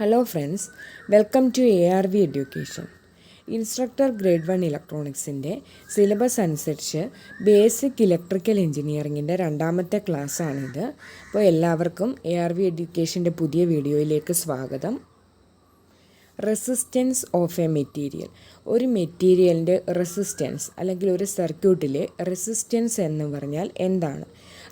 Hello friends, welcome to ARV Education. Instructor grade 1 ഇലക്ട്രോണിക്സിൻ്റെ syllabus അനുസരിച്ച് basic electrical എഞ്ചിനീയറിങ്ങിൻ്റെ രണ്ടാമത്തെ ക്ലാസ്സാണിത്. അപ്പോൾ എല്ലാവർക്കും ARV എഡ്യൂക്കേഷൻ്റെ പുതിയ വീഡിയോയിലേക്ക് സ്വാഗതം. റെസിസ്റ്റൻസ് ഓഫ് എ മെറ്റീരിയൽ, ഒരു മെറ്റീരിയലിൻ്റെ റെസിസ്റ്റൻസ് അല്ലെങ്കിൽ ഒരു സർക്യൂട്ടിലെ റെസിസ്റ്റൻസ് എന്ന് പറഞ്ഞാൽ എന്താണ്?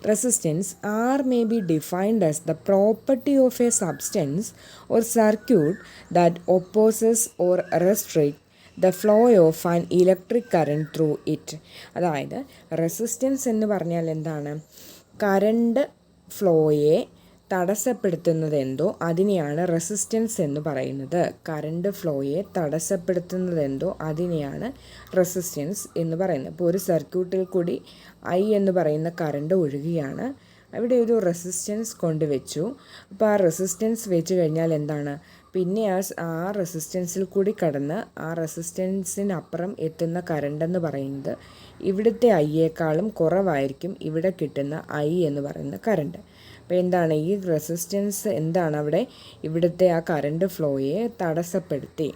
Resistance R may be defined as the property of a substance or circuit that opposes or restricts the flow of an electric current through it. അതായത് resistance എന്ന് പറഞ്ഞാൽ എന്താണ്? കറണ്ട് ഫ്ലോയെ തടസ്സപ്പെടുത്തുന്നതെന്തോ അതിനെയാണ് റെസിസ്റ്റൻസ് എന്ന് പറയുന്നത്. കറണ്ട് ഫ്ലോയെ തടസ്സപ്പെടുത്തുന്നതെന്തോ അതിനെയാണ് റെസിസ്റ്റൻസ് എന്ന് പറയുന്നത്. ഇപ്പോൾ ഒരു സർക്യൂട്ടിൽ കൂടി I എന്ന് പറയുന്ന കറണ്ട് ഒഴുകുകയാണ്. അവിടെ ഒരു റെസിസ്റ്റൻസ് കൊണ്ടുവച്ചു. അപ്പോൾ ആ റെസിസ്റ്റൻസ് വെച്ച് കഴിഞ്ഞാൽ എന്താണ്? പിന്നെ ആ റെസിസ്റ്റൻസിൽ കൂടി കടന്ന് ആ റെസിസ്റ്റൻസിനപ്പുറം എത്തുന്ന കറണ്ട് എന്ന് പറയുന്നത് ഇവിടുത്തെ ഐയേക്കാളും കുറവായിരിക്കും ഇവിടെ കിട്ടുന്ന I എന്ന് പറയുന്ന കറണ്ട്. അപ്പോൾ എന്താണ് ഈ റെസിസ്റ്റൻസ്? എന്താണ് അവിടെ? ഇവിടുത്തെ ആ കറണ്ട് ഫ്ലോയെ തടസ്സപ്പെടുത്തി.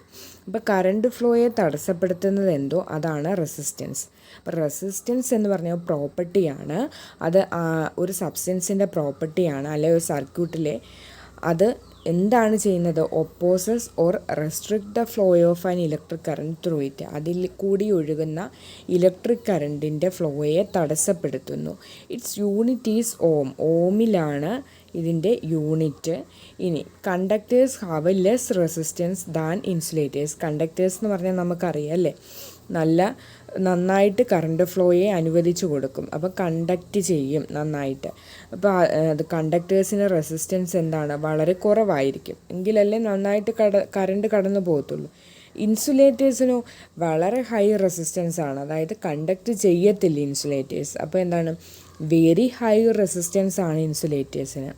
അപ്പോൾ കറണ്ട് ഫ്ലോയെ തടസ്സപ്പെടുത്തുന്നത് എന്തോ അതാണ് റെസിസ്റ്റൻസ്. അപ്പോൾ റെസിസ്റ്റൻസ് എന്ന് പറഞ്ഞാൽ പ്രോപ്പർട്ടിയാണ്. അത് ഒരു സബ്സ്റ്റൻസിൻ്റെ പ്രോപ്പർട്ടിയാണ്, അല്ലെങ്കിൽ ഒരു സർക്യൂട്ടിലെ അത് എന്താണ് ചെയ്യുന്നത്? Opposes or restrict the flow of an electric current through it. അതിൽ കൂടി ഒഴുകുന്ന ഇലക്ട്രിക് കറണ്ടിൻ്റെ ഫ്ലോയെ തടസ്സപ്പെടുത്തുന്നു. ഇറ്റ്സ് യൂണിറ്റ് ഈസ് ഓം. ഓമിലാണ് ഇതിൻ്റെ യൂണിറ്റ്. ഇനി conductors have A less resistance than insulators. Conductors എന്ന് പറഞ്ഞാൽ നമുക്കറിയാം അല്ലേ, നന്നായിട്ട് കറണ്ട് ഫ്ലോയെ അനുവദിച്ചു കൊടുക്കും. അപ്പോൾ കണ്ടക്റ്റ് ചെയ്യും നന്നായിട്ട്. അപ്പോൾ അത് കണ്ടക്ടേഴ്സിന് റെസിസ്റ്റൻസ് എന്താണ്? വളരെ കുറവായിരിക്കും. എങ്കിലല്ലേ നന്നായിട്ട് കറണ്ട് കടന്നു പോകത്തുള്ളൂ. ഇൻസുലേറ്റേഴ്സിനോ വളരെ ഹൈ റെസിസ്റ്റൻസ് ആണ്, അതായത് കണ്ടക്റ്റ് ചെയ്യത്തില്ല ഇൻസുലേറ്റേഴ്സ്. അപ്പോൾ എന്താണ്? വെരി ഹൈ റെസിസ്റ്റൻസ് ആണ് ഇൻസുലേറ്റേഴ്സിന്.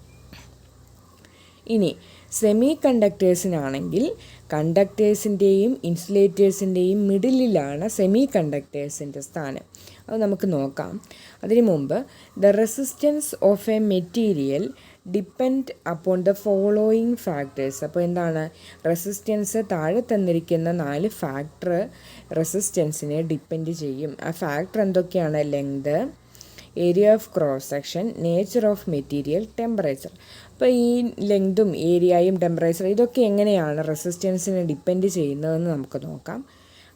ഇനി സെമി കണ്ടക്ടേഴ്സിനാണെങ്കിൽ കണ്ടക്ടേഴ്സിൻ്റെയും ഇൻസുലേറ്റേഴ്സിൻ്റെയും മിഡിലിലാണ് സെമി കണ്ടക്ടേഴ്സിൻ്റെ സ്ഥാനം. അത് നമുക്ക് നോക്കാം. അതിനു മുമ്പ് the resistance of a material depend upon the following factors. അപ്പോൾ എന്താണ്? റെസിസ്റ്റൻസ് താഴെ തന്നിരിക്കുന്ന 4 ഫാക്ടർ റെസിസ്റ്റൻസിനെ ഡിപ്പെൻഡ് ചെയ്യും. ആ ഫാക്ടർ എന്തൊക്കെയാണ്? Length, area of cross section, nature of material, temperature. അപ്പോൾ ഈ ലെങ്തും ഏരിയയും ടെമ്പറേച്ചർ ഇതൊക്കെ എങ്ങനെയാണ് റെസിസ്റ്റൻസിനെ ഡിപ്പെൻഡ് ചെയ്യുന്നതെന്ന് നമുക്ക് നോക്കാം.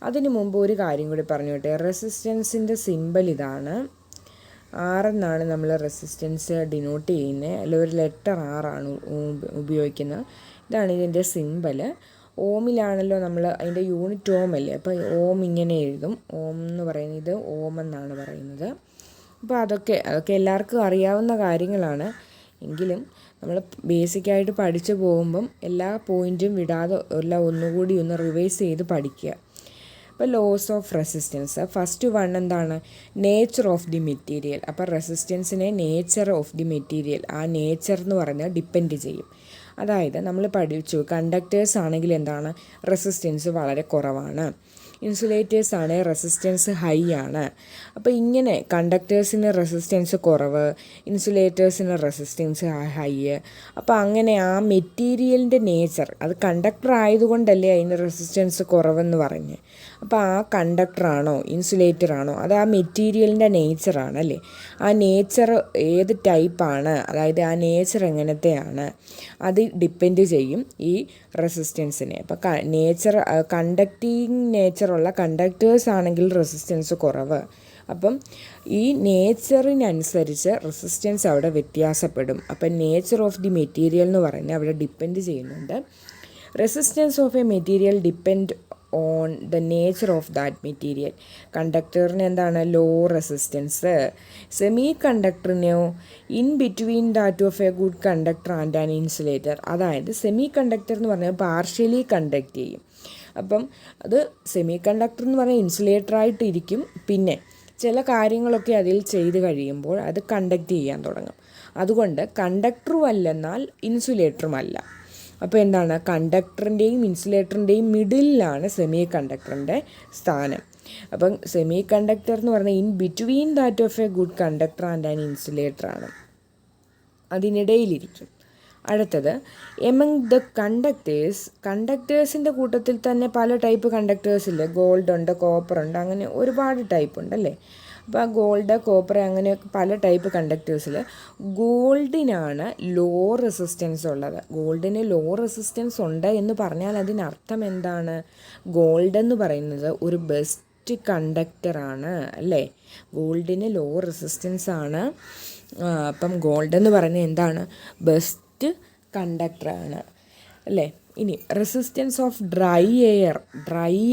അതിനു മുമ്പ് ഒരു കാര്യം കൂടി പറഞ്ഞോട്ടെ. റെസിസ്റ്റൻസിൻ്റെ സിമ്പൽ ഇതാണ്. R എന്നാണ് നമ്മൾ റെസിസ്റ്റൻസ് ഡിനോട്ട് ചെയ്യുന്നത്. അല്ലെങ്കിൽ ഒരു ലെറ്റർ R ആണ് ഉപയോഗിക്കുന്നത്. ഇതാണ് ഇതിൻ്റെ സിമ്പൽ. ഓമിലാണല്ലോ നമ്മൾ, അതിൻ്റെ യൂണിറ്റ് ഓം അല്ലേ. അപ്പോൾ ഓം ഇങ്ങനെ എഴുതും. ഓം എന്ന് പറയുന്നത് ഇത് ഓം എന്നാണ് പറയുന്നത്. അപ്പോൾ അതൊക്കെ എല്ലാവർക്കും അറിയാവുന്ന കാര്യങ്ങളാണ്. എങ്കിലും നമ്മൾ ബേസിക്കായിട്ട് പഠിച്ചു പോകുമ്പം എല്ലാ പോയിൻറ്റും വിടാതെ എല്ലാം ഒന്നുകൂടി ഒന്ന് റിവൈസ് ചെയ്ത് പഠിക്കുക. അപ്പോൾ loss of resistance, first one എന്താണ്? Nature of the material. അപ്പോൾ റെസിസ്റ്റൻസിനെ നേച്ചർ ഓഫ് ദി മെറ്റീരിയൽ, ആ നേച്ചർ എന്ന് പറഞ്ഞാൽ ഡിപ്പെൻഡ് ചെയ്യും. അതായത് നമ്മൾ പഠിച്ചു കണ്ടക്ടേഴ്സ് ആണെങ്കിൽ എന്താണ്? റെസിസ്റ്റൻസ് വളരെ കുറവാണ്. ഇൻസുലേറ്റേഴ്സ് ആണ് റെസിസ്റ്റൻസ് ഹൈ ആണ്. അപ്പോൾ ഇങ്ങനെ കണ്ടക്ടേഴ്സിന് റെസിസ്റ്റൻസ് കുറവ്, ഇൻസുലേറ്റേഴ്സിന് റെസിസ്റ്റൻസ് ഹൈ. അപ്പോൾ അങ്ങനെ ആ മെറ്റീരിയലിൻ്റെ നേച്ചർ, അത് കണ്ടക്ടർ ആയതുകൊണ്ടല്ലേ അതിന് റെസിസ്റ്റൻസ് കുറവെന്ന് പറഞ്ഞ്. അപ്പോൾ ആ കണ്ടക്ടറാണോ ഇൻസുലേറ്ററാണോ അത് ആ മെറ്റീരിയലിൻ്റെ നേച്ചറാണ് അല്ലേ. ആ നേച്ചർ ഏത് ടൈപ്പാണ്, അതായത് ആ നേച്ചർ എങ്ങനത്തെയാണ്, അത് ഡിപ്പെൻഡ് ചെയ്യും ഈ റെസിസ്റ്റൻസിനെ. അപ്പോൾ കണ്ടക്റ്റിംഗ് നേച്ചറുള്ള കണ്ടക്ടേഴ്സ് ആണെങ്കിൽ റെസിസ്റ്റൻസ് കുറവ്. അപ്പം ഈ നേച്ചറിനനുസരിച്ച് റെസിസ്റ്റൻസ് അവിടെ വ്യത്യാസപ്പെടും. അപ്പം നേച്ചർ ഓഫ് ദി മെറ്റീരിയൽ എന്ന് പറയുന്നത് അവിടെ ഡിപ്പെൻഡ് ചെയ്യുന്നുണ്ട്. Resistance of a material depend on the nature of that material. കണ്ടക്ടറിന് എന്താണ്? Low resistance. സെമി കണ്ടക്ടറിനെയോ in between that of a good conductor and an insulator. അതായത് സെമി കണ്ടക്ടർ എന്ന് പറഞ്ഞാൽ പാർഷ്യലി കണ്ടക്ട് ചെയ്യും. അപ്പം അത് സെമി കണ്ടക്ടർ എന്ന് പറഞ്ഞാൽ ഇൻസുലേറ്ററായിട്ടിരിക്കും. പിന്നെ ചില കാര്യങ്ങളൊക്കെ അതിൽ ചെയ്ത് കഴിയുമ്പോൾ അത് കണ്ടക്ട് ചെയ്യാൻ തുടങ്ങും. അതുകൊണ്ട് കണ്ടക്ടറും അല്ലെന്നാൽ ഇൻസുലേറ്ററുമല്ല. അപ്പോൾ എന്താണ്? കണ്ടക്ടറിൻ്റെയും ഇൻസുലേറ്ററിൻ്റെയും മിഡിലാണ് സെമി കണ്ടക്ടറിൻ്റെ സ്ഥാനം. അപ്പം സെമി കണ്ടക്ടർ എന്ന് പറഞ്ഞാൽ in between that of a good conductor and an insulator ആണ്, അതിനിടയിലിരിക്കും. അടുത്തത് എമംഗ് ദ കണ്ടക്ടേഴ്സിൻ്റെ കൂട്ടത്തിൽ തന്നെ പല ടൈപ്പ് കണ്ടക്ടേഴ്സ് ഇല്ലേ, ഗോൾഡ് ഉണ്ട്, കോപ്പർ ഉണ്ട്, അങ്ങനെ ഒരുപാട് ടൈപ്പ് ഉണ്ടല്ലേ. അപ്പോൾ ആ ഗോൾഡ്, കോപ്പർ അങ്ങനെ പല ടൈപ്പ് കണ്ടക്ടേഴ്സിൽ ഗോൾഡിനാണ് ലോ റെസിസ്റ്റൻസ് ഉള്ളത്. ഗോൾഡിന് ലോ റെസിസ്റ്റൻസ് ഉണ്ട് എന്ന് പറഞ്ഞാൽ അതിനർത്ഥം എന്താണ്? ഗോൾഡ് എന്ന് പറയുന്നത് ഒരു ബെസ്റ്റ് കണ്ടക്ടറാണ് അല്ലേ. ഗോൾഡിന് ലോ റെസിസ്റ്റൻസ് ആണ്. അപ്പം ഗോൾഡ് എന്ന് പറയുന്നത് എന്താണ്? ബെസ്റ്റ് കണ്ടക്ടറാണ് അല്ലേ. ഇനി റെസിസ്റ്റൻസ് ഓഫ് ഡ്രൈ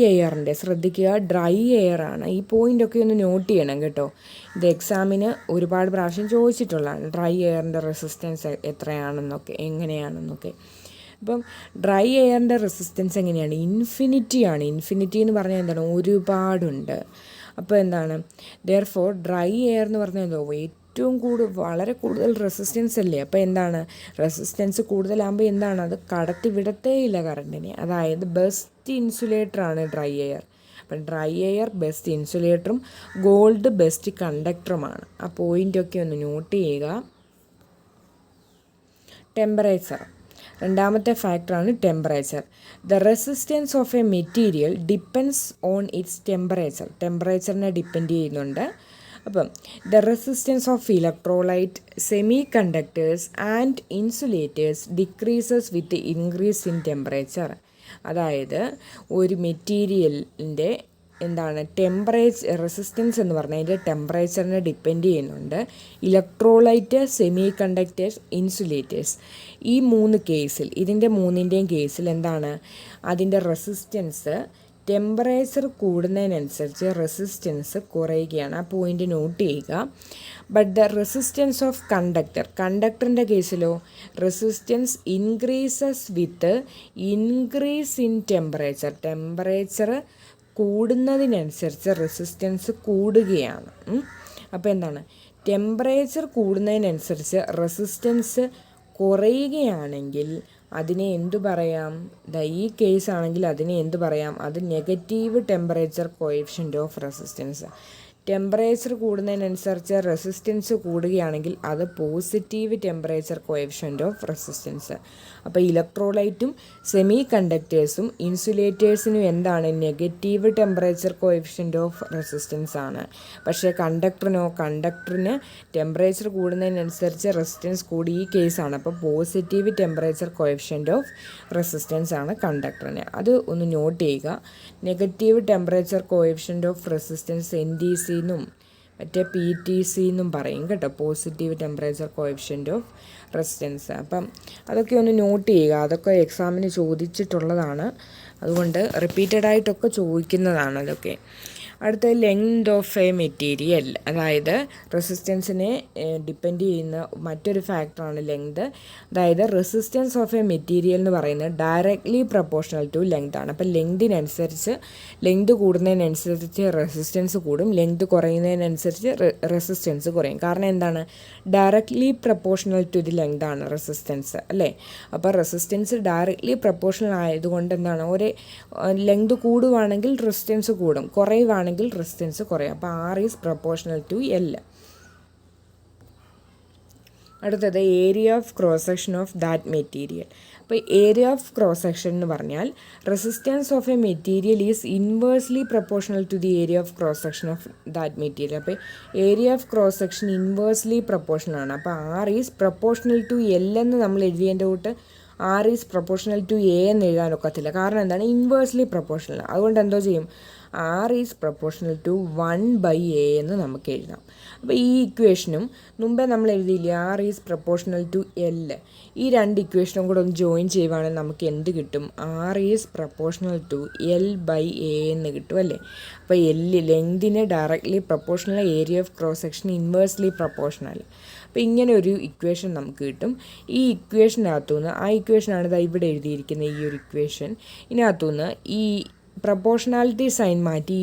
എയറിൻ്റെ ശ്രദ്ധിക്കുക, ഡ്രൈ എയർ ആണ്. ഈ പോയിൻ്റൊക്കെ ഒന്ന് നോട്ട് ചെയ്യണം കേട്ടോ. ഇത് എക്സാമിന് ഒരുപാട് പ്രാവശ്യം ചോദിച്ചിട്ടുള്ളതാണ്. Dry എയറിൻ്റെ resistance എത്രയാണെന്നൊക്കെ, എങ്ങനെയാണെന്നൊക്കെ. അപ്പം ഡ്രൈ എയറിൻ്റെ റെസിസ്റ്റൻസ് എങ്ങനെയാണ്? ഇൻഫിനിറ്റിയാണ്. ഇൻഫിനിറ്റി എന്ന് പറഞ്ഞാൽ എന്താണ്? ഒരുപാടുണ്ട്. അപ്പോൾ എന്താണ്? ദെയർഫോർ ഡ്രൈ എയർ എന്ന് പറഞ്ഞാൽ എന്തോ ഏറ്റവും വളരെ കൂടുതൽ റെസിസ്റ്റൻസ് അല്ലേ. അപ്പോൾ എന്താണ്? റെസിസ്റ്റൻസ് കൂടുതലാകുമ്പോൾ എന്താണ്? അത് കടത്തി വിടത്തേയില്ല കറണ്ടിനെ. അതായത് ബെസ്റ്റ് ഇൻസുലേറ്ററാണ് ഡ്രൈ എയർ. അപ്പം ഡ്രൈ എയർ ബെസ്റ്റ് ഇൻസുലേറ്ററും ഗോൾഡ് ബെസ്റ്റ് കണ്ടക്ടറുമാണ്. ആ പോയിൻ്റൊക്കെ ഒന്ന് നോട്ട് ചെയ്യുക. ടെമ്പറേച്ചർ, രണ്ടാമത്തെ ഫാക്ടറാണ് temperature. The resistance of a material depends on its temperature. ടെമ്പറേച്ചറിനെ ഡിപ്പെൻഡ് ചെയ്യുന്നുണ്ട്. അപ്പം the resistance of electrolyte, semi conductors and insulators decreases with increase in temperature. അതായത് ഒരു മെറ്റീരിയലിൻ്റെ എന്താണ് റെസിസ്റ്റൻസ് എന്ന് പറഞ്ഞാൽ അതിൻ്റെ ടെമ്പറേച്ചറിനെ ഡിപ്പെൻഡ് ചെയ്യുന്നുണ്ട്. ഇലക്ട്രോലൈറ്റ്, സെമി കണ്ടക്ടേഴ്സ്, ഇൻസുലേറ്റേഴ്സ്, ഈ മൂന്ന് കേസിൽ, ഇതിൻ്റെ മൂന്നിൻ്റെയും കേസിൽ എന്താണ്? അതിൻ്റെ റെസിസ്റ്റൻസ് ടെമ്പറേച്ചർ കൂടുന്നതിനനുസരിച്ച് റെസിസ്റ്റൻസ് കുറയുകയാണ്. ആ പോയിൻ്റ് നോട്ട് ചെയ്യുക. ബട്ട് ദ റെസിസ്റ്റൻസ് ഓഫ് കണ്ടക്ടറിൻ്റെ കേസിലോ resistance increases with increase in temperature. Temperature കൂടുന്നതിനനുസരിച്ച് റെസിസ്റ്റൻസ് കൂടുകയാണ്. അപ്പോൾ എന്താണ്? ടെമ്പറേച്ചർ കൂടുന്നതിനനുസരിച്ച് റെസിസ്റ്റൻസ് കുറയുകയാണെങ്കിൽ അതിനെ എന്തു പറയാം? ഈ കേസ് ആണെങ്കിൽ അതിനെ എന്തു പറയാം? അത് negative temperature coefficient of resistance. Temperature കൂടുന്നതിനനുസരിച്ച് റെസിസ്റ്റൻസ് കൂടുകയാണെങ്കിൽ അത് positive temperature coefficient of resistance. അപ്പോൾ ഇലക്ട്രോലൈറ്റും സെമി കണ്ടക്ടേഴ്സും ഇൻസുലേറ്റേഴ്സിനും എന്താണ്? Negative temperature coefficient of resistance ആണ്. പക്ഷേ കണ്ടക്ടറിന് ടെമ്പറേച്ചർ കൂടുന്നതിനനുസരിച്ച് റെസിസ്റ്റൻസ് കൂടി, ഈ കേസാണ്. അപ്പോൾ positive temperature coefficient of resistance ആണ് കണ്ടക്ടറിന്. അത് ഒന്ന് നോട്ട് ചെയ്യുക. Negative temperature coefficient of resistance NTC എന്നും മറ്റേ PTC എന്നും പറയും കേട്ടോ, positive temperature coefficient of resistance. അപ്പം അതൊക്കെ ഒന്ന് നോട്ട് ചെയ്യുക. അതൊക്കെ എക്സാമിന് ചോദിച്ചിട്ടുള്ളതാണ്, അതുകൊണ്ട് റിപ്പീറ്റഡ് ആയിട്ടൊക്കെ ചോദിക്കുന്നതാണ് അതൊക്കെ. അടുത്ത ലെങ്ത് ഓഫ് എ മെറ്റീരിയൽ, അതായത് റെസിസ്റ്റൻസിനെ ഡിപ്പെൻഡ് ചെയ്യുന്ന മറ്റൊരു ഫാക്ടറാണ് ലെങ്ത്. അതായത് റെസിസ്റ്റൻസ് ഓഫ് എ മെറ്റീരിയൽ എന്ന് പറയുന്നത് ഡയറക്ട്ലി പ്രൊപ്പോർഷണൽ ടു ലെങ്ത് ആണ്. അപ്പം ലെങ്ത് കൂടുന്നതിനനുസരിച്ച് റെസിസ്റ്റൻസ് കൂടും, ലെങ്ത് കുറയുന്നതിനനുസരിച്ച് റെസിസ്റ്റൻസ് കുറയും. കാരണം എന്താണ്? Directly proportional to the length ആണ് റെസിസ്റ്റൻസ് അല്ലേ. അപ്പോൾ റെസിസ്റ്റൻസ് ഡയറക്ട്ലി പ്രൊപ്പോർഷണൽ ആയതുകൊണ്ട് എന്താണ്? ഒരു ലെങ്ത് കൂടുവാണെങ്കിൽ റെസിസ്റ്റൻസ് കൂടും, കുറയുവാണെങ്കിൽ റെസിസ്റ്റൻസ് കുറയും. അപ്പോൾ R is proportional to L. അടുത്തത് area of cross section of that material. അപ്പോൾ ഏരിയ ഓഫ് ക്രോസ് സെക്ഷൻ എന്ന് പറഞ്ഞാൽ resistance of a material is inversely proportional to the area of cross section of that material. അപ്പോൾ area of cross section inversely proportional ആണ്. അപ്പോൾ R is proportional to L എന്ന് നമ്മൾ എഴുതിയതിൻ്റെ കൂട്ട് R is proportional to A എന്ന് എഴുതാനൊക്കത്തില്ല. കാരണം എന്താണ്? Inversely proportional. അതുകൊണ്ട് എന്തോ ചെയ്യും? R is proportional to 1/A എന്ന് നമുക്ക് എഴുതാം. അപ്പോൾ ഈ ഇക്വേഷനും മുമ്പേ നമ്മൾ എഴുതിയില്ലേ, R is proportional to L. ഈ രണ്ട് ഇക്വേഷനും കൂടെ ഒന്ന് ജോയിൻ ചെയ്യുവാണെങ്കിൽ നമുക്ക് എന്ത് കിട്ടും? R is proportional to L/A എന്ന് കിട്ടും അല്ലേ. അപ്പോൾ ലെങ്തിന് directly proportional, area of cross section inversely proportional. അപ്പോൾ ഇങ്ങനെ ഒരു ഇക്വേഷൻ നമുക്ക് കിട്ടും. ഈ ഇക്വേഷനകത്തുനിന്ന്, ആ ഇക്വേഷനാണ് ഇവിടെ എഴുതിയിരിക്കുന്ന ഈ ഒരു ഇക്വേഷൻ, ഇതിനകത്തുനിന്ന് ഈ പ്രൊപ്പോർഷണാലിറ്റി സൈൻ മാറ്റി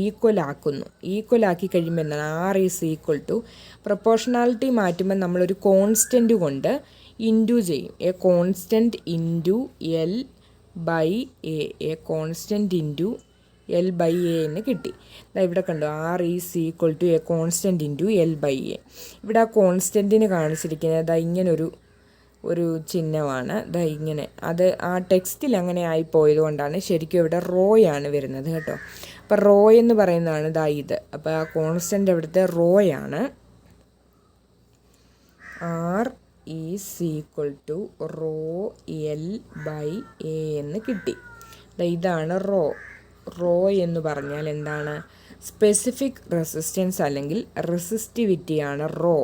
ഈക്വലാക്കി കഴിയുമ്പോൾ എന്താണ്? R is equal to, proportionality മാറ്റുമ്പോൾ നമ്മളൊരു കോൺസ്റ്റൻറ്റ് കൊണ്ട് ഇൻറ്റു ചെയ്യും. A constant into L/A, a constant into L/A എന്ന് കിട്ടി. ഇവിടെ കണ്ടു, R is equal to a constant into L/A. ഇവിടെ ആ കോൺസ്റ്റൻറ്റിന് കാണിച്ചിരിക്കുന്നത് ഇങ്ങനൊരു ഒരു ചിഹ്നമാണ്. ദാ ഇങ്ങനെ, അത് ആ ടെക്സ്റ്റിൽ അങ്ങനെ ആയിപ്പോയത് കൊണ്ടാണ് ശരിക്കും ഇവിടെ റോയാണ് വരുന്നത് കേട്ടോ. അപ്പോൾ റോ എന്ന് പറയുന്നതാണ് ദാ ഇത്. അപ്പോൾ ആ കോൺസ്റ്റൻ്റ് അവിടുത്തെ റോയാണ്. R is equal to rho L by A എന്ന് കിട്ടി. ഇതാണ് റോ. റോ എന്ന് പറഞ്ഞാൽ എന്താണ്? സ്പെസിഫിക് റെസിസ്റ്റൻസ് അല്ലെങ്കിൽ റെസിസ്റ്റിവിറ്റിയാണ് റോ.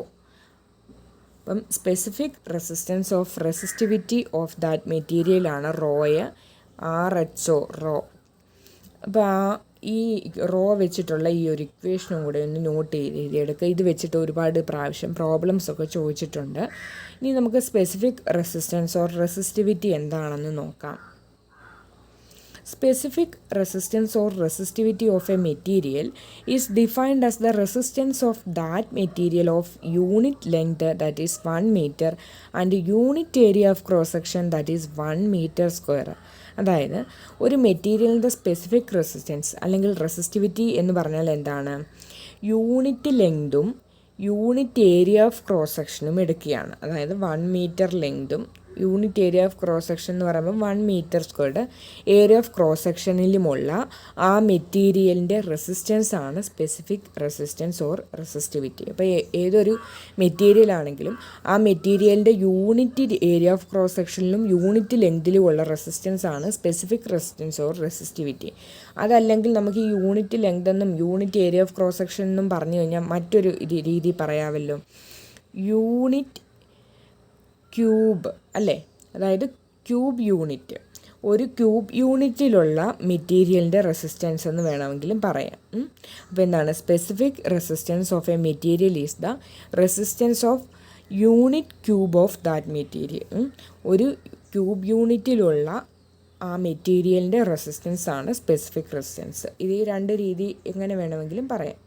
അപ്പം സ്പെസിഫിക് റെസിസ്റ്റിവിറ്റി ഓഫ് ദാറ്റ് മെറ്റീരിയലാണ് റോയ്, RHO റോ. അപ്പോൾ ഈ റോ വെച്ചിട്ടുള്ള ഈ ഒരു ഇക്വേഷനും കൂടെ ഒന്ന് നോട്ട് ചെയ്ത് എഴുതിയെടുക്കുക. ഇത് വെച്ചിട്ട് ഒരുപാട് പ്രാവശ്യം പ്രോബ്ലംസ് ഒക്കെ ചോദിച്ചിട്ടുണ്ട്. ഇനി നമുക്ക് സ്പെസിഫിക് റെസിസ്റ്റൻസ് ഓർ റെസിസ്റ്റിവിറ്റി എന്താണെന്ന് നോക്കാം. Specific resistance or resistivity of a material is defined as the resistance of that material of unit length, that is 1 meter, and unit area of cross section, that is 1 meter square. അതായത് ഒരു മെറ്റീരിയലിൻ്റെ specific resistance അല്ലെങ്കിൽ resistivity എന്ന് പറഞ്ഞാൽ എന്താണ്? Unit ലെങ്തും unit area of cross സെക്ഷനും എടുക്കുകയാണ്. അതായത് 1 മീറ്റർ ലെങ്തും unit area of cross section എന്ന് പറയുമ്പോൾ 1 metre squared area of cross സെക്ഷനിലുമുള്ള ആ മെറ്റീരിയലിൻ്റെ റെസിസ്റ്റൻസ് ആണ് സ്പെസിഫിക് റെസിസ്റ്റൻസ് ഓർ റെസിസ്റ്റിവിറ്റി. അപ്പോൾ ഏതൊരു മെറ്റീരിയൽ ആണെങ്കിലും ആ മെറ്റീരിയലിൻ്റെ യൂണിറ്റ് ഏരിയ ഓഫ് ക്രോസ് സെക്ഷനിലും യൂണിറ്റ് ലെങ്തിലുമുള്ള റെസിസ്റ്റൻസ് ആണ് സ്പെസിഫിക് റെസിസ്റ്റൻസ് ഓർ റെസിസ്റ്റിവിറ്റി. അതല്ലെങ്കിൽ നമുക്ക് ഈ യൂണിറ്റ് ലെങ്ത് എന്നും unit area of cross section എന്നും പറഞ്ഞു കഴിഞ്ഞാൽ മറ്റൊരു രീതി പറയാമല്ലോ, യൂണിറ്റ് ക്യൂബ് അല്ലേ? അതായത് ക്യൂബ് യൂണിറ്റ്, ഒരു ക്യൂബ് യൂണിറ്റിലുള്ള മെറ്റീരിയലിൻ്റെ റെസിസ്റ്റൻസ് എന്ന് വേണമെങ്കിലും പറയാം. അപ്പോൾ എന്താണ്? Specific resistance of a material is the resistance of unit cube of that material. ഒരു ക്യൂബ് യൂണിറ്റിലുള്ള ആ മെറ്റീരിയലിൻ്റെ റെസിസ്റ്റൻസ് ആണ് സ്പെസിഫിക് റെസിസ്റ്റൻസ്. ഇത് ഈ രണ്ട് രീതി എങ്ങനെ വേണമെങ്കിലും പറയാം.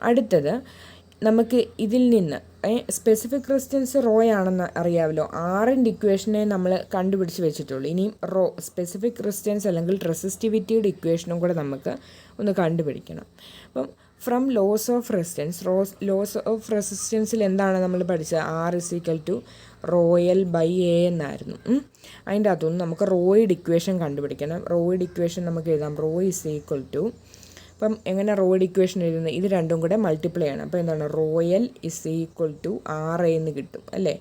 അടുത്തത് നമുക്ക് ഇതിൽ നിന്ന് സ്പെസിഫിക് റെസിസ്റ്റൻസ് റോ ആണെന്ന് അറിയാമല്ലോ. ആറിൻ്റെ ഇക്വേഷനെ നമ്മൾ കണ്ടുപിടിച്ച് വെച്ചിട്ടുള്ളൂ. ഇനിയും റോ സ്പെസിഫിക് റെസിസ്റ്റൻസ് അല്ലെങ്കിൽ റെസിസ്റ്റിവിറ്റിയുടെ ഇക്വേഷനും കൂടെ നമുക്ക് ഒന്ന് കണ്ടുപിടിക്കണം. അപ്പം ഫ്രം ലോസ് ഓഫ് റെസിസ്റ്റൻസിൽ എന്താണ് നമ്മൾ പഠിച്ചത്? R = rho L by A എന്നായിരുന്നു. അതിൻ്റെ അകത്തുനിന്ന് നമുക്ക് റോയുടെ ഇക്വേഷൻ കണ്ടുപിടിക്കണം. റോയുടെ ഇക്വേഷൻ നമുക്ക് എഴുതാം. റോ = അപ്പം എങ്ങനെ റോയുടെ ഇക്വേഷൻ എഴുതുന്നത്? ഇത് രണ്ടും കൂടെ മൾട്ടിപ്ലൈ ചെയ്യണം. അപ്പോൾ എന്താണ്? റോയൽ = RA എന്ന് കിട്ടും അല്ലേ?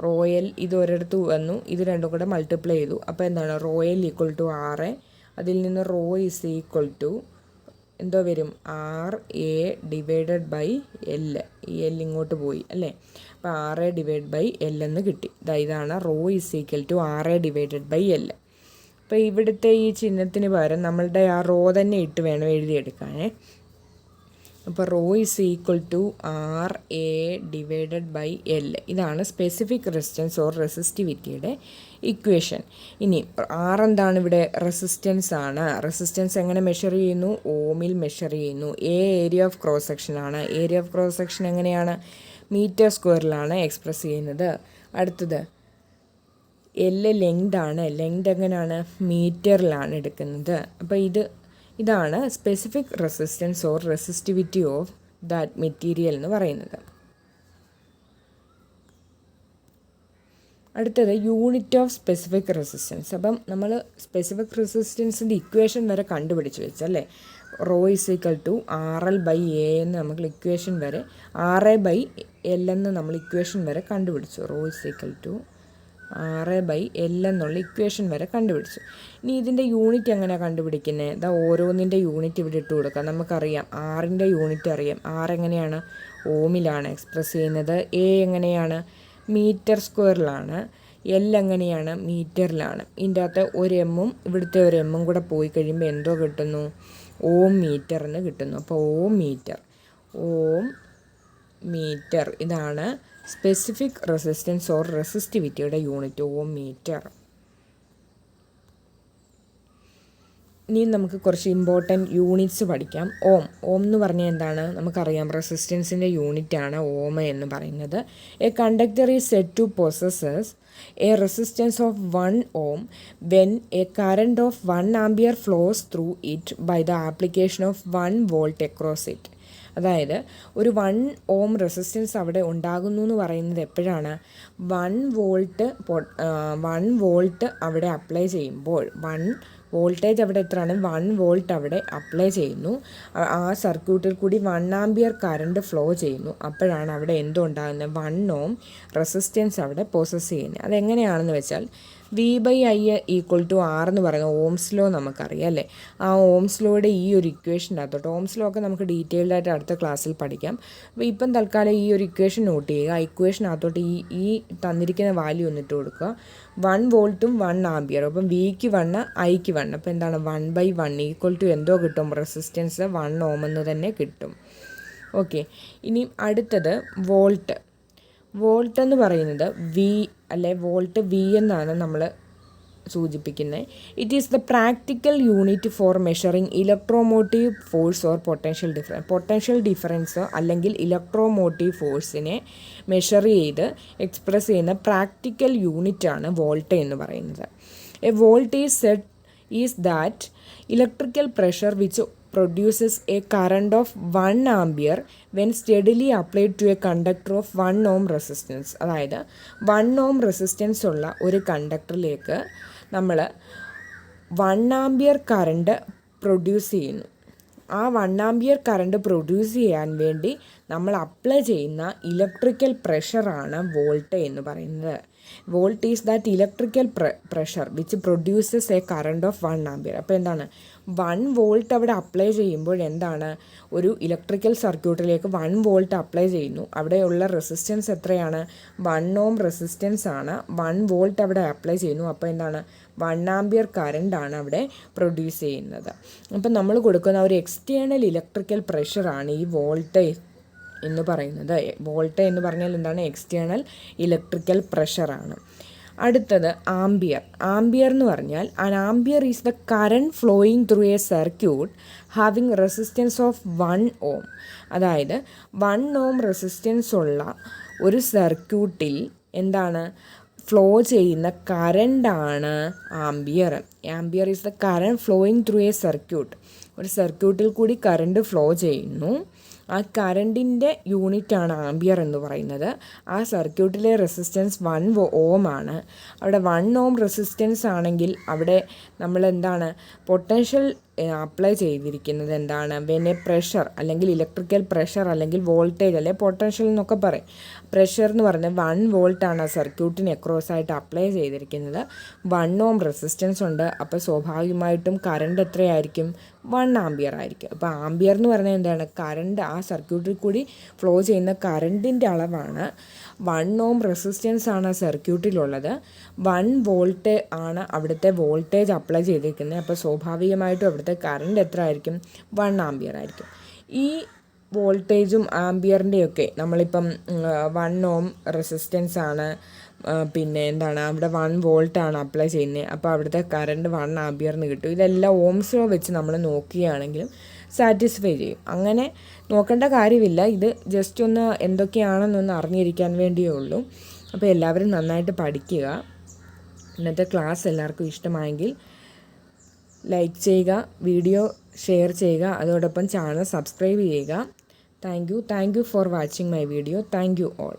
റോയൽ ഇത് ഒരിടത്ത് വന്നു, ഇത് രണ്ടും കൂടെ മൾട്ടിപ്ലൈ ചെയ്തു. അപ്പോൾ എന്താണ്? Rho L = RA. അതിൽ നിന്ന് റോ = എന്തോ വരും? RA divided by L. ഈ L ഇങ്ങോട്ട് പോയി അല്ലേ? അപ്പോൾ RA ഡിവൈഡ് ബൈ L എന്ന് കിട്ടി. ഇതാണ് rho = RA divided by L. അപ്പോൾ ഇവിടുത്തെ ഈ ചിഹ്നത്തിന് പകരം നമ്മളുടെ ആ റോ തന്നെ ഇട്ട് വേണം എഴുതിയെടുക്കാനേ. അപ്പോൾ rho = RA divided by L. ഇതാണ് സ്പെസിഫിക് റെസിസ്റ്റൻസ് ഓർ റെസിസ്റ്റിവിറ്റിയുടെ ഇക്വേഷൻ. ഇനി R എന്താണ്? ഇവിടെ റെസിസ്റ്റൻസ് ആണ്. റെസിസ്റ്റൻസ് എങ്ങനെ മെഷർ ചെയ്യുന്നു? ഓമിൽ മെഷർ ചെയ്യുന്നു. ഏരിയ ഓഫ് ക്രോസ് സെക്ഷൻ ആണ്. ഏരിയ ഓഫ് ക്രോസ് സെക്ഷൻ എങ്ങനെയാണ്? മീറ്റർ സ്ക്വയറിലാണ് എക്സ്പ്രസ് ചെയ്യുന്നത്. അടുത്തത് L ലെങ്ത് ആണ്. ലെങ്ത് എങ്ങനെയാണ്? മീറ്ററിലാണ് എടുക്കുന്നത്. അപ്പോൾ ഇതാണ് specific resistance or resistivity of that material എന്ന് പറയുന്നത്. അടുത്തത് യൂണിറ്റ് ഓഫ് സ്പെസിഫിക് റെസിസ്റ്റൻസ്. അപ്പം നമ്മൾ സ്പെസിഫിക് റെസിസ്റ്റൻസിൻ്റെ ഇക്വേഷൻ വരെ കണ്ടുപിടിച്ച് വെച്ചല്ലേ? റോ = RL ബൈ എ എന്ന് നമ്മൾ ഇക്വേഷൻ വരെ, RA ബൈ L എന്ന് നമ്മൾ ഇക്വേഷൻ വരെ കണ്ടുപിടിച്ചു. റോ = RA ബൈ L എന്നുള്ള ഇക്വേഷൻ വരെ കണ്ടുപിടിച്ചു. ഇനി ഇതിൻ്റെ യൂണിറ്റ് എങ്ങനെയാണ് കണ്ടുപിടിക്കുന്നത്? ഇതാ ഓരോന്നിൻ്റെ യൂണിറ്റ് ഇവിടെ ഇട്ട് കൊടുക്കാം. നമുക്കറിയാം ആറിൻ്റെ യൂണിറ്റ് അറിയാം. R എങ്ങനെയാണ്? ഓമിലാണ് എക്സ്പ്രസ് ചെയ്യുന്നത്. A എങ്ങനെയാണ്? മീറ്റർ സ്ക്വയറിലാണ്. L എങ്ങനെയാണ്? മീറ്ററിലാണ്. ഇതിൻ്റെ അകത്ത് ഒരു എമ്മും ഇവിടുത്തെ ഒരു എമ്മും കൂടെ പോയി കഴിയുമ്പോൾ എന്തോ കിട്ടുന്നു? ഓം മീറ്റർ എന്ന് കിട്ടുന്നു. അപ്പോൾ ഓം മീറ്റർ ഇതാണ് സ്പെസിഫിക് റെസിസ്റ്റൻസ് ഓർ റെസിസ്റ്റിവിറ്റിയുടെ യൂണിറ്റ്, ഓം മീറ്റർ. ഇനി നമുക്ക് കുറച്ച് ഇമ്പോർട്ടൻറ്റ് യൂണിറ്റ്സ് പഠിക്കാം. ഓം എന്ന് പറഞ്ഞാൽ എന്താണ്? നമുക്കറിയാം റെസിസ്റ്റൻസിൻ്റെ യൂണിറ്റാണ് ഓം എന്ന് പറയുന്നത്. A conductor is said to possess a resistance of 1 ohm when a current of 1 ampere flows through it by the application of 1 volt across it. അതായത് ഒരു 1 ഓം റെസിസ്റ്റൻസ് അവിടെ ഉണ്ടാകുന്നു എന്ന് പറയുന്നത് എപ്പോഴാണ്? 1 വോൾട്ട് അവിടെ അപ്ലൈ ചെയ്യുമ്പോൾ, വോൾട്ടേജ് അവിടെ എത്രയാണ്? 1 വോൾട്ട് അവിടെ അപ്ലൈ ചെയ്യുന്നു. ആ സർക്യൂട്ടിൽ കൂടി 1 ആംപിയർ കറണ്ട് ഫ്ലോ ചെയ്യുന്നു. അപ്പോഴാണ് അവിടെ എന്തുണ്ടാകുന്നത്? 1 ഓം റെസിസ്റ്റൻസ് അവിടെ പോസസ് ചെയ്യുന്നത്. അതെങ്ങനെയാണെന്ന് വെച്ചാൽ V/I = R എന്ന് പറയുന്ന ഓംസ് ലോ നമുക്കറിയാം അല്ലേ? ആ ഓംസ് ലോയുടെ ഈ ഒരു ഇക്വേഷനകത്തോട്ട്, ഓംസ് ലോ ഒക്കെ നമുക്ക് ഡീറ്റെയിൽഡ് ആയിട്ട് അടുത്ത ക്ലാസ്സിൽ പഠിക്കാം. അപ്പോൾ ഇപ്പം തൽക്കാലം ഈ ഒരു ഇക്വേഷൻ നോട്ട് ചെയ്യുക. ആ ഇക്വേഷനകത്തോട്ട് ഈ തന്നിരിക്കുന്ന വാല്യൂ ഒന്നിട്ട് കൊടുക്കുക. 1 വോൾട്ടും 1 ആംപിയറും. അപ്പം Vക്ക് 1, Iക്ക് 1. അപ്പോൾ എന്താണ്? 1/1 എന്തോ കിട്ടും? റെസിസ്റ്റൻസ് 1 ഓം എന്ന് തന്നെ കിട്ടും. ഓക്കെ, ഇനി അടുത്തത് വോൾട്ട്. വോൾട്ട് എന്ന് പറയുന്നത് വോൾട്ട് V എന്നാണ് നമ്മൾ സൂചിപ്പിക്കുന്നത്. It is the practical unit for measuring electromotive force or potential difference അല്ലെങ്കിൽ ഇലക്ട്രോമോട്ടീവ് ഫോഴ്സിനെ മെഷർ ചെയ്ത് എക്സ്പ്രസ് ചെയ്യുന്ന പ്രാക്ടിക്കൽ യൂണിറ്റാണ് വോൾട്ട് എന്ന് പറയുന്നത്. A voltage set is that electrical pressure which produces a current of 1 ampere when steadily applied to a conductor of 1 ohm resistance. അതായത് 1 ohm resistance ഉള്ള ഒരു കണ്ടക്ടറിലേക്ക് നമ്മൾ 1 ആംപിയർ കറണ്ട് പ്രൊഡ്യൂസ് ചെയ്യുന്നു. ആ 1 ആംപിയർ കറണ്ട് പ്രൊഡ്യൂസ് ചെയ്യാൻ വേണ്ടി നമ്മൾ അപ്ലൈ ചെയ്യുന്ന ഇലക്ട്രിക്കൽ പ്രഷറാണ് വോൾട്ട് എന്ന് പറയുന്നത്. Volt is that electrical pressure which produces A current of 1 ampere. അപ്പോൾ എന്താണ്? 1 വോൾട്ട് അവിടെ അപ്ലൈ ചെയ്യുമ്പോൾ എന്താണ്? ഒരു ഇലക്ട്രിക്കൽ സർക്യൂട്ടിലേക്ക് 1 വോൾട്ട് അപ്ലൈ ചെയ്യുന്നു. അവിടെയുള്ള റെസിസ്റ്റൻസ് എത്രയാണ്? 1 ഓം റെസിസ്റ്റൻസ് ആണ്. 1 വോൾട്ട് അവിടെ അപ്ലൈ ചെയ്യുന്നു. അപ്പോൾ എന്താണ്? 1 ആംപിയർ കറണ്ടാണ് അവിടെ പ്രൊഡ്യൂസ് ചെയ്യുന്നത്. അപ്പം നമ്മൾ കൊടുക്കുന്ന ഒരു എക്സ്റ്റേണൽ ഇലക്ട്രിക്കൽ പ്രഷറാണ് ഈ വോൾട്ടേജ് എന്ന് പറയുന്നത്. വോൾട്ട് എന്ന് പറഞ്ഞാൽ എന്താണ്? എക്സ്റ്റേണൽ ഇലക്ട്രിക്കൽ പ്രഷറാണ്. അടുത്തത് ആംപിയർ. ആംപിയർ എന്ന് പറഞ്ഞാൽ an ampere is the current flowing through a circuit having resistance of 1 ohm. അതായത് 1 ഓം റെസിസ്റ്റൻസ് ഉള്ള ഒരു സർക്യൂട്ടിൽ എന്താണ് ഫ്ലോ ചെയ്യുന്ന കറണ്ടാണ് ampere. Ampere is the current flowing through a circuit. ഒരു സർക്യൂട്ടിൽ കൂടി കറണ്ട് ഫ്ലോ ചെയ്യുന്നു. ആ കറണ്ടിൻ്റെ യൂണിറ്റാണ് ആംപിയർ എന്ന് പറയുന്നത്. ആ സർക്യൂട്ടിലെ റെസിസ്റ്റൻസ് 1 ഓം ആണ്. അവിടെ 1 ഓം റെസിസ്റ്റൻസ് ആണെങ്കിൽ അവിടെ നമ്മൾ എന്താണ് പൊട്ടൻഷ്യൽ അപ്ലൈ ചെയ്തിരിക്കുന്നത് എന്താണ്? വെനെ പ്രഷർ അല്ലെങ്കിൽ ഇലക്ട്രിക്കൽ പ്രഷർ അല്ലെങ്കിൽ വോൾട്ടേജ് അല്ലെങ്കിൽ പൊട്ടൻഷ്യൽ എന്നൊക്കെ പറയും. പ്രഷർ എന്ന് പറഞ്ഞാൽ 1 വോൾട്ടാണ് ആ സർക്യൂട്ടിന് അക്രോസ് ആയിട്ട് അപ്ലൈ ചെയ്തിരിക്കുന്നത്. 1 ഓം റെസിസ്റ്റൻസ് ഉണ്ട്. അപ്പോൾ സ്വാഭാവികമായിട്ടും കറണ്ട് എത്രയായിരിക്കും? 1 ആംപിയർ ആയിരിക്കും. അപ്പോൾ ആംപിയർ എന്ന് പറഞ്ഞാൽ എന്താണ്? കറണ്ട്, ആ സർക്യൂട്ടിൽ കൂടി ഫ്ലോ ചെയ്യുന്ന കറണ്ടിൻ്റെ അളവാണ്. 1 ഓം റെസിസ്റ്റൻസ് ആണ് ആ സർക്യൂട്ടിലുള്ളത്. 1 വോൾട്ട് ആണ് അവിടുത്തെ വോൾട്ടേജ് അപ്ലൈ ചെയ്തിരിക്കുന്നത്. അപ്പോൾ സ്വാഭാവികമായിട്ടും അവിടുത്തെ കറണ്ട് എത്ര ആയിരിക്കും? 1 ആംപിയർ ആയിരിക്കും. ഈ വോൾട്ടേജും ആംപിയറിൻ്റെയൊക്കെ നമ്മളിപ്പം 1 ഓം റെസിസ്റ്റൻസ് ആണ്, പിന്നെ എന്താണ് അവിടെ 1 വോൾട്ടാണ് അപ്ലൈ ചെയ്യുന്നത്. അപ്പോൾ അവിടുത്തെ കറണ്ട് 1 ആംപിയറിന് കിട്ടും. ഇതെല്ലാം ഓംസ് ലോ വെച്ച് നമ്മൾ നോക്കുകയാണെങ്കിലും സാറ്റിസ്ഫൈ ചെയ്യും. അങ്ങനെ നോക്കേണ്ട കാര്യമില്ല. ഇത് ജസ്റ്റ് ഒന്ന് എന്തൊക്കെയാണെന്നൊന്ന് അറിഞ്ഞിരിക്കാൻ വേണ്ടിയേ ഉള്ളൂ. അപ്പോൾ എല്ലാവരും നന്നായിട്ട് പഠിക്കുക. ഇന്നത്തെ ക്ലാസ് എല്ലാവർക്കും ഇഷ്ടമായെങ്കിൽ ലൈക്ക് ചെയ്യുക, വീഡിയോ ഷെയർ ചെയ്യുക, അതോടൊപ്പം ചാനൽ സബ്സ്ക്രൈബ് ചെയ്യുക. Thank you for watching my video. Thank you all.